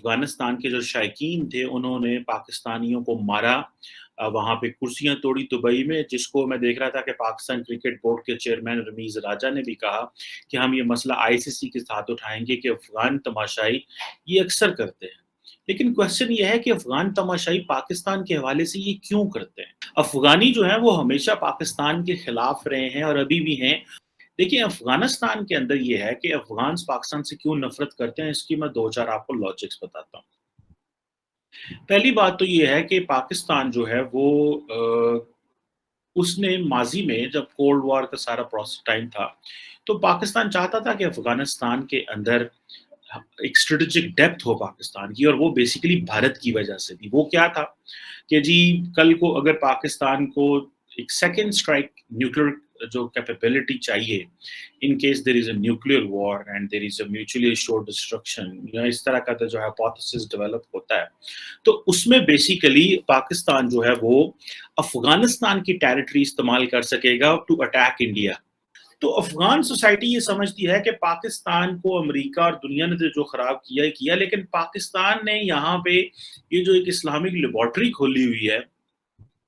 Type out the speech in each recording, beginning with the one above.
अफ़गानिस्तान के जो शायकीन थे उन्होंने पाकिस्तानियों को मारा, वहाँ पे कुर्सियाँ तोड़ी दुबई में, जिसको मैं देख रहा था कि पाकिस्तान क्रिकेट बोर्ड के चेयरमैन रमीज़ राजा ने भी कहा कि हम ये मसला आईसीसी के साथ उठाएँगे कि अफ़गान तमाशाई ये अक्सर करते हैं। लेकिन क्वेश्चन ये है कि अफ़गान तमाशाई पाकिस्तान के हवाले से ये क्यों करते हैं? अफ़गानी जो हैं वो हमेशा पाकिस्तान के खिलाफ रहे हैं और अभी भी हैं। देखिए, अफ़गानिस्तान के अंदर ये है कि अफ़गान्स पाकिस्तान से क्यों नफ़रत करते हैं, इसकी मैं 2-4 आपको लॉजिक्स बताता हूँ। पहली बात तो ये है कि पाकिस्तान जो है वो उसने माज़ी में जब कोल्ड वॉर का सारा टाइम था, तो पाकिस्तान चाहता था कि अफ़गानिस्तान के अंदर एक स्ट्रैटेजिक डेप्थ हो पाकिस्तान की, और वो बेसिकली भारत की वजह से थी। वो क्या था कि जी, कल को अगर पाकिस्तान को एक सेकंड स्ट्राइक न्यूक्लियर जो कैपेबिलिटी चाहिए, in case there is a nuclear war and there is a mutually assured destruction, या इस तरह का जो हाइपोथेसिस डेवलप होता है, तो उसमें बेसिकली पाकिस्तान जो है वो अफ़गानिस्तान की टेरिटरी इस्तेमाल कर सकेगा टू अटैक इंडिया। तो अफ़गान सोसाइटी ये समझती है कि पाकिस्तान को अमेरिका और दुनिया ने तो जो ख़राब किया ही किया, लेकिन पाकिस्तान ने यहाँ पे ये जो एक इस्लामिक लैबोरेटरी खोली हुई है,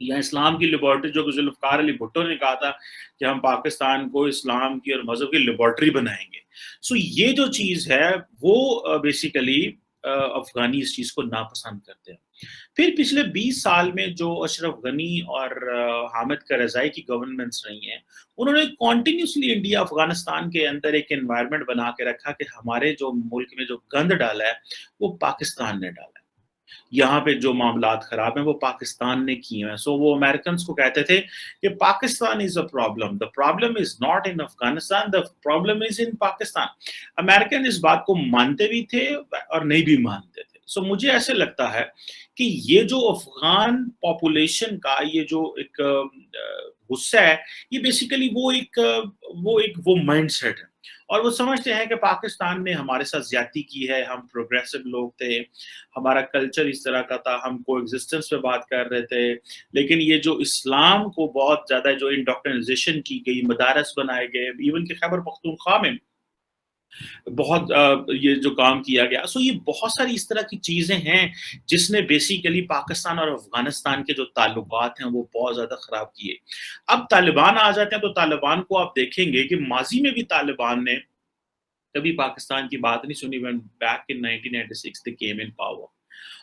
या इस्लाम की लैबोरेटरी, जो कि ज़ुल्फ़िकार अली भुट्टो ने कहा था कि हम पाकिस्तान को इस्लाम की और मज़हब की लैबोरेटरी बनाएँगे। सो ये जो चीज़ है वो बेसिकली अफ़गानी इस चीज़ को नापसंद करते हैं। फिर पिछले 20 साल में जो अशरफ गनी और हामिद करज़ई की गवर्नमेंट्स रही हैं, उन्होंने कॉन्टिन्यूअसली इंडिया अफ़गानिस्तान के अंदर एक एनवायरनमेंट बना के रखा कि हमारे जो मुल्क में जो गंद डाला है, वो पाकिस्तान ने डाला है। यहाँ पे जो मामलात ख़राब हैं, वो पाकिस्तान ने किए हैं। सो वो अमेरिकन्स को कहते थे कि Pakistan is a problem, the problem is not in Afghanistan, the problem is in Pakistan. American इस बात को मानते भी थे और नहीं भी मानते थे। सो मुझे ऐसे लगता है कि ये जो अफ़गान पॉपुलेशन का ये जो एक गुस्सा है, ये बेसिकली वो माइंडसेट है। और वो समझते हैं कि पाकिस्तान ने हमारे साथ ज़्यादती की है, हम प्रोग्रेसिव लोग थे, हमारा कल्चर इस तरह का था, हम कोएग्जिस्टेंस पे बात कर रहे थे। लेकिन ये जो इस्लाम को बहुत ज़्यादा जो इंडोक्ट्रिनाइज़ेशन की गई, मदारस बनाए गए, इवन कि खैबर पख्तूनख्वा में बहुत ये जो काम किया गया। सो ये बहुत सारी इस तरह की चीज़ें हैं, जिसने बेसिकली पाकिस्तान और अफ़गानिस्तान के जो ताल्लुकात हैं, वो बहुत ज़्यादा ख़राब किए। अब तालिबान आ जाते हैं, तो तालिबान को आप देखेंगे कि माज़ी में भी तालिबान ने कभी पाकिस्तान की बात नहीं सुनी। When back in 1996 they came in power,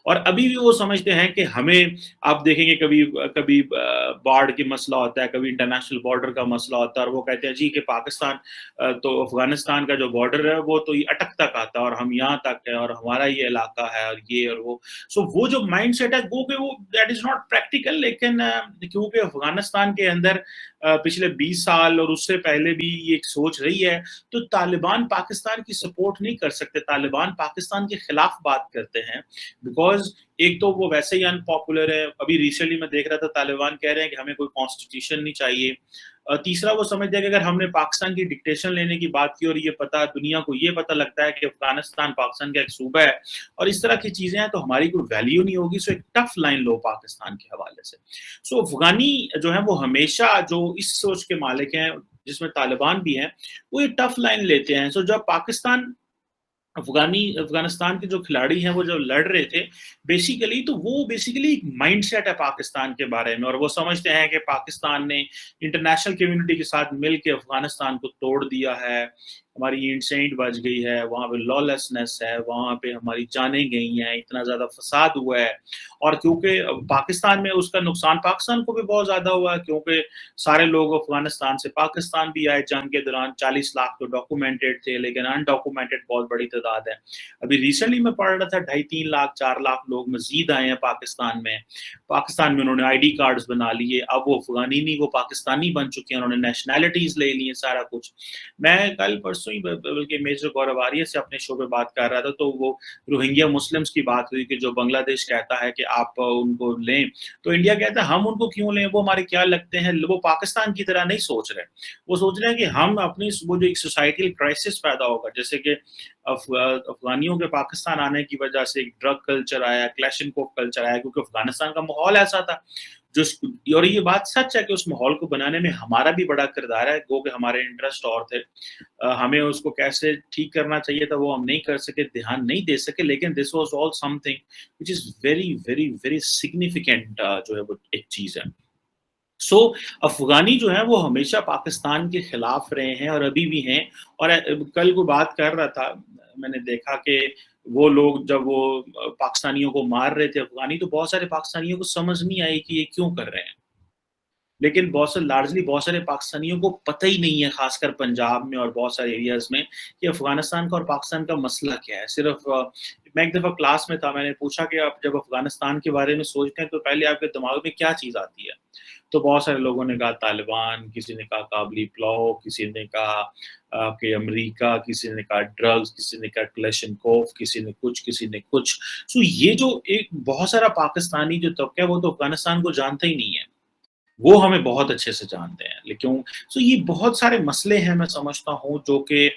और अभी भी वो समझते हैं कि हमें, आप देखेंगे कभी कभी बाढ़ की मसला होता है, कभी इंटरनेशनल बॉर्डर का मसला होता है, और वो कहते हैं जी कि पाकिस्तान तो अफ़गानिस्तान का जो बॉर्डर है वो तो ये अटक तक आता है और हम यहाँ तक हैं और हमारा ये इलाका है और ये और वो। सो वो जो माइंडसेट है वो दैट इज़ नॉट प्रैक्टिकल, लेकिन क्योंकि अफ़गानिस्तान के अंदर पिछले 20 साल और उससे पहले भी ये एक सोच रही है, तो तालिबान पाकिस्तान की सपोर्ट नहीं कर सकते। तालिबान पाकिस्तान के खिलाफ बात करते हैं, बिकॉज़ एक तो वो वैसे ही अनपॉपुलर है। अभी रिसेंटली मैं देख रहा था, तालिबान कह रहे हैं कि हमें कोई कॉन्स्टिट्यूशन नहीं चाहिए। तीसरा वो समझते हैं कि अगर हमने पाकिस्तान की डिक्टेशन लेने की बात की और ये पता दुनिया को ये पता लगता है कि अफ़गानिस्तान पाकिस्तान का एक सूबा है और इस तरह की चीज़ें हैं, तो हमारी कोई वैल्यू नहीं होगी। सो एक टफ लाइन लो पाकिस्तान के हवाले से। सो अफ़गानी जो है वो हमेशा जो इस सोच के मालिक हैं, जिसमें तालिबान भी हैं, वो ये टफ लाइन लेते हैं। सो जब अफ़गानिस्तान के जो खिलाड़ी हैं, वो जब लड़ रहे थे, बेसिकली एक माइंडसेट है पाकिस्तान के बारे में, और वो समझते हैं कि पाकिस्तान ने इंटरनेशनल कम्युनिटी के साथ मिल के अफ़गानिस्तान को तोड़ दिया है, हमारी इंसेंट बच गई है, वहाँ पे लॉलेसनेस है, वहाँ पे हमारी जानें गई हैं, इतना ज़्यादा फ़साद हुआ है। और क्योंकि पाकिस्तान में उसका नुकसान पाकिस्तान को भी बहुत ज़्यादा हुआ है, क्योंकि सारे लोग अफ़गानिस्तान से पाकिस्तान भी आए जंग के दौरान। 40 लाख तो डॉक्यूमेंटेड थे, लेकिन अनडॉक्यूमेंटेड बहुत बड़ी तादाद है। अभी रिसेंटली मैं पढ़ रहा था, 2.5-3 लाख 4 लाख लोग मज़ीद आए हैं पाकिस्तान में। पाकिस्तान में उन्होंने आईडी कार्ड्स बना लिए, अब वो अफ़गानी नहीं, वो पाकिस्तानी बन चुके हैं, उन्होंने नेशनैलिटीज़ ले ली हैं, सारा कुछ। मैं कल परसों ही बल्कि मेजर गौरव आर्य से अपने शो पे बात कर रहा था, तो वो रोहिंग्या मुस्लिम्स की बात हुई कि जो बांग्लादेश कहता है कि आप उनको लें, तो इंडिया कहता है हम उनको क्यों लें, वो हमारे क्या लगते हैं। वो पाकिस्तान की तरह नहीं सोच रहे, वो सोच रहे हैं कि हम अपनी वो जो एक सोसाइटल क्राइसिस पैदा होगा, जैसे कि अफगानियों के पाकिस्तान आने की वजह से एक ड्रग कल्चर आया, क्लैशनकोफ कल्चर आया, क्योंकि अफगानिस्तान का माहौल ऐसा था। जो और ये बात सच है कि उस माहौल को बनाने में हमारा भी बड़ा किरदार है, गो कि हमारे इंटरेस्ट और थे। हमें उसको कैसे ठीक करना चाहिए था वो हम नहीं कर सके, ध्यान नहीं दे सके, लेकिन this was all something which is very, very, very significant जो है वो एक चीज़ है। सो अफ़गानी जो हैं वो हमेशा पाकिस्तान के खिलाफ रहे हैं और अभी भी हैं और कल को बात कर रहा था, मैंने देखा कि वो लोग जब वो पाकिस्तानियों को मार रहे थे अफ़गानी, तो बहुत सारे पाकिस्तानियों को समझ नहीं आई कि ये क्यों कर रहे हैं। लेकिन बहुत सारे पाकिस्तानियों को पता ही नहीं है, ख़ासकर पंजाब में और बहुत सारे एरियाज़ में, कि अफ़गानिस्तान का और पाकिस्तान का मसला क्या है। सिर्फ़ मैं एक दफ़ा क्लास में था, मैंने पूछा कि आप जब अफ़गानिस्तान के बारे में सोचते हैं, तो पहले आपके दिमाग में क्या चीज़ आती है? तो बहुत सारे लोगों ने कहा तालिबान, किसी ने कहा काबुली प्लाव, किसी ने कहा कि अमेरिका, किसी ने कहा ड्रग्स, किसी ने कहा क्लेशेंकोव, किसी ने कुछ, किसी ने कुछ। सो ये जो एक बहुत सारा पाकिस्तानी जो तबका है, वो तो अफ़गानिस्तान को जानता ही नहीं है। वो हमें बहुत अच्छे से जानते हैं। लेकिन सो ये बहुत सारे मसले हैं मैं समझता हूँ जो कि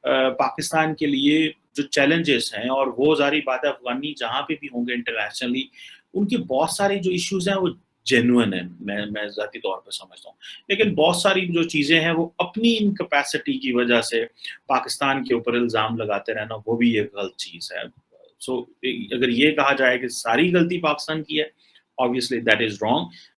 पाकिस्तान के लिए जो चैलेंजेस हैं, और वो ज़ाहिर बात है अफ़गानी जहाँ पे भी होंगे इंटरनेशनली, उनके बहुत सारे जो इश्यूज़ हैं वो जेन्युइन हैं, मैं ज़ाती तौर पे समझता हूँ। लेकिन बहुत सारी जो चीज़ें हैं वो अपनी इनकैपेसिटी की वजह से पाकिस्तान के ऊपर इल्ज़ाम लगाते रहना, वो भी एक गलत चीज़ है। सो अगर ये कहा जाए कि सारी गलती पाकिस्तान की है, ऑब्वियसली दैट इज़ रॉन्ग।